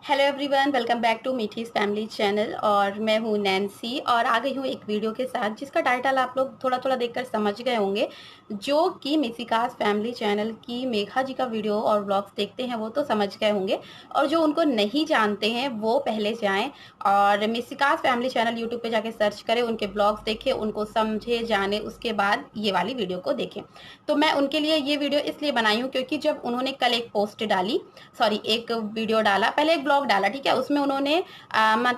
Hello everyone, welcome back to Meethi's family channel. और मैं हूँ नैन्सी और आ गई हूँ एक वीडियो के साथ जिसका टाइटल आप लोग थोड़ा थोड़ा देखकर समझ गए होंगे, जो कि मिसिकास फैमिली चैनल की मेघा जी का वीडियो और व्लॉग्स देखते हैं वो तो समझ गए होंगे, और जो उनको नहीं जानते हैं वो पहले जाएं और मिसिकास फैमिली चैनल यूट्यूब पे जाके सर्च करें, उनके ब्लॉग्स देखें, उनको समझे जाने, उसके बाद ये वाली वीडियो को देखें। तो मैं उनके लिए ये वीडियो इसलिए बनाई हूँ क्योंकि जब उन्होंने कल एक पोस्ट डाली, सॉरी एक वीडियो डाला, पहले एक ब्लॉग डाला, ठीक है, उसमें उन्होंने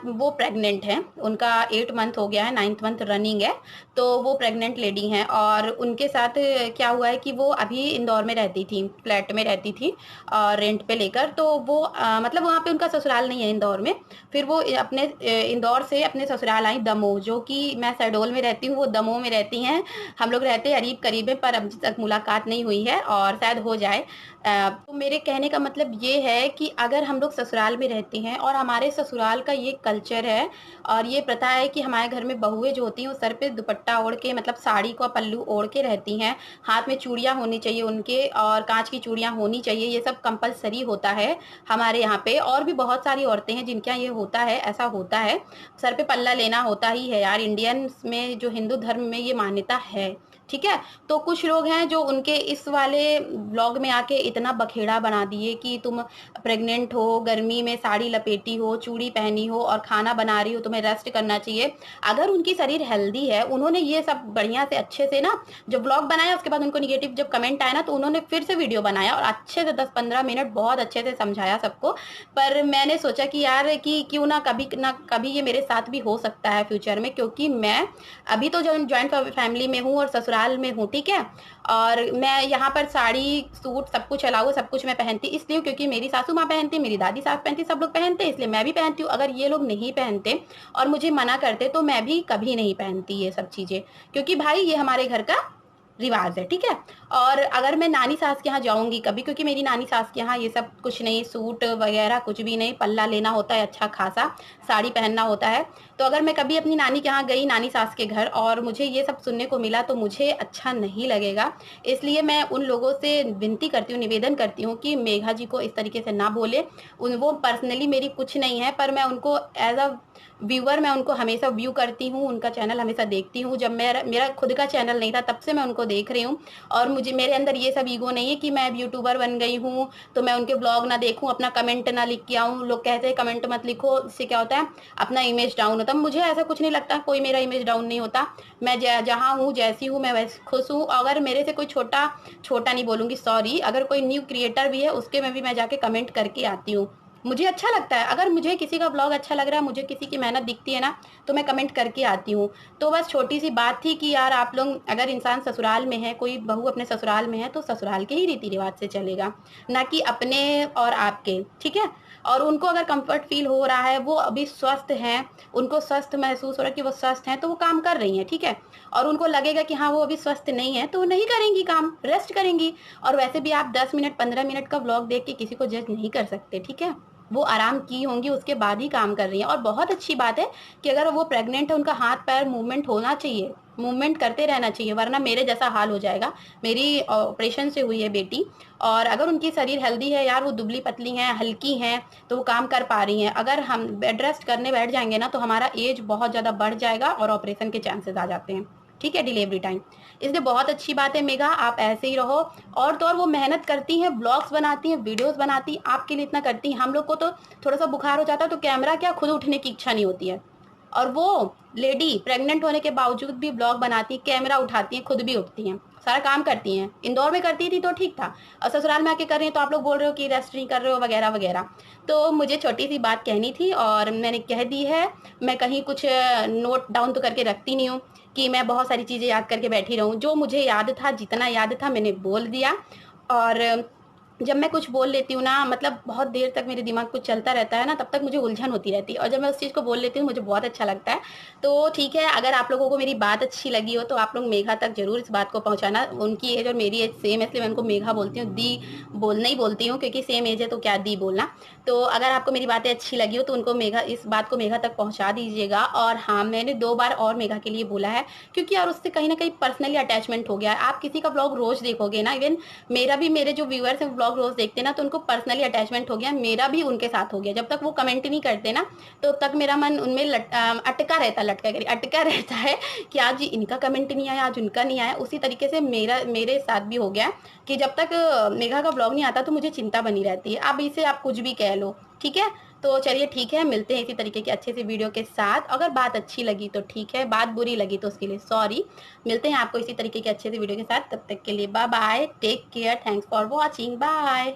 वो प्रेग्नेंट हैं, उनका 8 मंथ हो गया है, 9th मंथ रनिंग है। तो वो प्रेग्नेंट लेडी हैं और उनके साथ क्या हुआ है कि वो अभी इंदौर में रहती थी, फ्लैट में रहती थी और रेंट पे लेकर। तो वो मतलब वहाँ पे उनका ससुराल नहीं है इंदौर में। फिर वो अपने इंदौर से अपने ससुराल आई दमोह, जो कि मैं शहडोल में रहती हूँ, वो दमोह में रहती हैं। हम लोग रहते हैं करीब करीब में, पर अभी तक मुलाकात नहीं हुई है और शायद हो जाए। तो मेरे कहने का मतलब ये है कि अगर हम लोग ससुराल में रहते हैं और हमारे ससुराल का ये कल्चर है और ये प्रथा है कि हमारे घर में बहुएं जो होती हैं वो सर पे दुपट्टा ओढ़ के, मतलब साड़ी का पल्लू ओढ़ के रहती हैं, हाथ में चूड़ियां होनी चाहिए उनके और कांच की चूड़ियां होनी चाहिए, ये सब कंपलसरी होता है हमारे यहाँ पे। और भी बहुत सारी औरतें हैं जिनके यहाँ ये होता है, ऐसा होता है, सर पे पल्ला लेना होता ही है यार। इंडियन में जो हिंदू धर्म में ये मान्यता है, ठीक है। तो कुछ लोग हैं जो उनके इस वाले ब्लॉग में आके इतना बखेड़ा बना दिए कि तुम प्रेग्नेंट हो, गर्मी में साड़ी लपेटी हो, चूड़ी पहनी हो और खाना बना रही हो, तुम्हें रेस्ट करना चाहिए। अगर उनकी शरीर हेल्दी है, उन्होंने ये सब बढ़िया से अच्छे से ना जो ब्लॉग बनाया, उसके बाद उनको निगेटिव जब कमेंट आया ना, तो उन्होंने फिर से वीडियो बनाया और अच्छे से 10-15 मिनट बहुत अच्छे से समझाया सबको। पर मैंने सोचा कि यार कि क्यों ना कभी ये मेरे साथ भी हो सकता है फ्यूचर में, क्योंकि मैं अभी तो जो ज्वाइंट फैमिली में हूँ और ससुराल में हूँ, ठीक है। और मैं यहाँ पर साड़ी सूट सब कुछ अलाउ, सब कुछ मैं पहनती इसलिए क्योंकि मेरी सासू माँ पहनती, मेरी दादी सास पहनती, सब लोग पहनते, इसलिए मैं भी पहनती हूँ। अगर ये लोग नहीं पहनते और मुझे मना करते तो मैं भी कभी नहीं पहनती ये सब चीजें, क्योंकि भाई ये हमारे घर का रिवाज है, ठीक है। और अगर मैं नानी सास के यहाँ जाऊंगी कभी, क्योंकि मेरी नानी सास के यहाँ ये सब कुछ नहीं, सूट वगैरह कुछ भी नहीं, पल्ला लेना होता है अच्छा खासा, साड़ी पहनना होता है। तो अगर मैं कभी अपनी नानी के यहाँ गई, नानी सास के घर, और मुझे ये सब सुनने को मिला तो मुझे अच्छा नहीं लगेगा। इसलिए मैं उन लोगों से विनती करती हूँ, निवेदन करती हूँ कि मेघा जी को इस तरीके से ना बोले। वो पर्सनली मेरी कुछ नहीं है, पर मैं उनको एज अ व्यूअर, मैं उनको हमेशा व्यू करती हूँ, उनका चैनल हमेशा देखती हूँ। जब मेरा मेरा खुद का चैनल नहीं था तब से मैं उनको देख रही हूँ। और मुझे, मेरे अंदर ये सब ईगो नहीं है कि मैं अब यूट्यूबर बन गई हूँ तो मैं उनके ब्लॉग ना देखूं, अपना कमेंट ना लिख के आऊँ। लोग कहते हैं कमेंट मत लिखो, इससे क्या होता है, अपना इमेज डाउन होता है। मुझे ऐसा कुछ नहीं लगता, कोई मेरा इमेज डाउन नहीं होता। मैं जहाँ हूँ, जैसी हूँ, मैं वैसे खुश हूँ। अगर मेरे से कोई छोटा छोटा नहीं बोलूंगी, सॉरी, अगर कोई न्यू क्रिएटर भी है उसके में भी मैं जाके कमेंट करके आती हूँ। मुझे अच्छा लगता है, अगर मुझे किसी का ब्लॉग अच्छा लग रहा है, मुझे किसी की मेहनत दिखती है ना, तो मैं कमेंट करके आती हूँ। तो बस छोटी सी बात थी कि यार आप लोग, अगर इंसान ससुराल में है, कोई बहू अपने ससुराल में है, तो ससुराल के ही रीति रिवाज से चलेगा, ना कि अपने और आपके, ठीक है। और उनको अगर कंफर्ट फील हो रहा है, वो अभी स्वस्थ हैं, उनको स्वस्थ महसूस हो रहा है कि वो स्वस्थ हैं, तो वो काम कर रही हैं, ठीक है। और उनको लगेगा कि हाँ वो अभी स्वस्थ नहीं है, तो नहीं करेंगी काम, रेस्ट करेंगी। और वैसे भी आप 10 मिनट 15 मिनट का ब्लॉग देख के किसी को जज नहीं कर सकते, ठीक है। वो आराम की होंगी, उसके बाद ही काम कर रही हैं। और बहुत अच्छी बात है कि अगर वो प्रेग्नेंट है, उनका हाथ पैर मूवमेंट होना चाहिए, मूवमेंट करते रहना चाहिए, वरना मेरे जैसा हाल हो जाएगा। मेरी ऑपरेशन से हुई है बेटी, और अगर उनकी शरीर हेल्दी है यार, वो दुबली पतली हैं, हल्की हैं, तो वो काम कर पा रही हैं। अगर हम बेड रेस्ट करने बैठ जाएंगे ना, तो हमारा एज बहुत ज़्यादा बढ़ जाएगा और ऑपरेशन के चांसेस आ जाते हैं, ठीक है, डिलीवरी टाइम। इसलिए बहुत अच्छी बात है मेघा, आप ऐसे ही रहो। और तो और वो मेहनत करती हैं, ब्लॉग्स बनाती हैं, वीडियोस बनाती हैं, आपके लिए इतना करती हैं। हम लोग को तो थोड़ा सा बुखार हो जाता है तो कैमरा क्या, खुद उठने की इच्छा नहीं होती है। और वो लेडी प्रेग्नेंट होने के बावजूद भी ब्लॉग बनाती, कैमरा उठाती हैं, खुद भी उठती हैं, सारा काम करती हैं। इंदौर में करती थी तो ठीक था, और ससुराल में आके कर रही हैं तो आप लोग बोल रहे हो कि रेस्ट नहीं कर रहे हो वगैरह वगैरह। तो मुझे छोटी सी बात कहनी थी और मैंने कह दी है। मैं कहीं कुछ नोट डाउन तो करके रखती नहीं हूँ कि मैं बहुत सारी चीज़ें याद करके बैठी रहूँ। जो मुझे याद था, जितना याद था मैंने बोल दिया। और जब मैं कुछ बोल लेती हूँ ना, मतलब बहुत देर तक मेरे दिमाग कुछ चलता रहता है ना, तब तक मुझे उलझन होती रहती है, और जब मैं उस चीज़ को बोल लेती हूँ मुझे बहुत अच्छा लगता है। तो ठीक है, अगर आप लोगों को मेरी बात अच्छी लगी हो तो आप लोग मेघा तक जरूर इस बात को पहुंचाना। उनकी एज और मेरी एज सेम है, इसलिए मैं उनको मेघा बोलती हूँ, दी बोलना ही बोलती हूँ, क्योंकि सेम एज है तो क्या दी बोलना। तो अगर आपको मेरी बातें अच्छी लगी हो तो उनको मेघा, इस बात को मेघा तक पहुंचा दीजिएगा। और हाँ, मैंने 2 बार और मेघा के लिए बोला है, क्योंकि यार उससे कहीं ना कहीं पर्सनली अटैचमेंट हो गया है। आप किसी का ब्लॉग रोज देखोगे ना, इवन मेरा भी, मेरे जो व्यूअर्स हैं ब्लॉग रोज देखते ना तो उनको पर्सनली अटैचमेंट हो गया, मेरा भी उनके साथ हो गया। जब तक वो कमेंट नहीं करते ना तो तक मेरा मन उनमें अटका रहता, लटका करिए अटका रहता है कि आज इनका कमेंट नहीं आया, आज उनका नहीं आया। उसी तरीके से मेरे साथ भी हो गया कि जब तक मेघा का ब्लॉग नहीं आता तो मुझे चिंता बनी रहती है। अब इसे आप कुछ भी कह लो, ठीक है। तो चलिए ठीक है, मिलते हैं इसी तरीके के अच्छे से वीडियो के साथ। अगर बात अच्छी लगी तो ठीक है, बात बुरी लगी तो उसके लिए सॉरी। मिलते हैं आपको इसी तरीके के अच्छे से वीडियो के साथ, तब तक के लिए bye bye, take care, thanks for watching, bye.